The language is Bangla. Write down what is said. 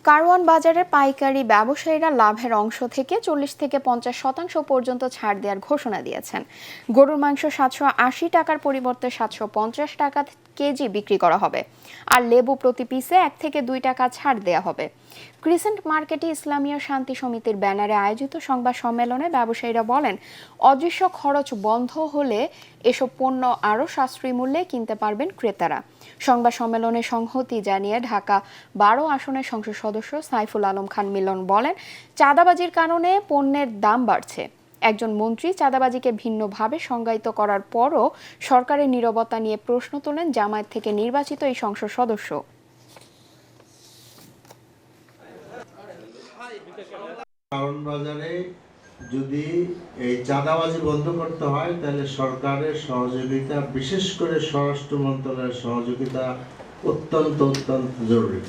কারওয়ান বাজারে পাইকারি ব্যবসায়ীরা লাভের অংশ থেকে 40 থেকে 50% পর্যন্ত ছাড় দেওয়ার ঘোষণা দিয়েছেন। গরুর মাংস 780 টাকার পরিবর্তে 750 টাকা কেজি বিক্রি করা হবে, আর লেবু প্রতি পিসে 1 থেকে 2 টাকা ছাড় দেওয়া হবে। ক্রিসেন্ট মার্কেটে ইসলামীয় শান্তি সমিতির ব্যানারে আয়োজিত সংবাদ সম্মেলনে ব্যবসায়ীরা বলেন, অদৃশ্য খরচ বন্ধ হলে এসব পণ্য আরও সাশ্রয়ী মূল্যে কিনতে পারবেন ক্রেতারা। সংবাদ সম্মেলনে সংহতি জানিয়ে ঢাকা 12 আসনের সংসদ সদস্য সাইফুল আলম খান মিলন বলেন, চাঁদাবাজির কারণে পণ্যের দাম বাড়ছে। একজন মন্ত্রী চাঁদাবাজিকে ভিন্নভাবে সংজ্ঞায়িত করার পরও সরকারের নীরবতা নিয়ে প্রশ্ন তোলেন জামায়াত থেকে নির্বাচিত এই সংসদ সদস্য। কারওয়ান বাজারে যদি এই চাঁদাবাজি বন্ধ করতে হয় তাহলে সরকারের সহযোগিতা, বিশেষ করে স্বরাষ্ট্র মন্ত্রণালয়ের সহযোগিতা অত্যন্ত জরুরি।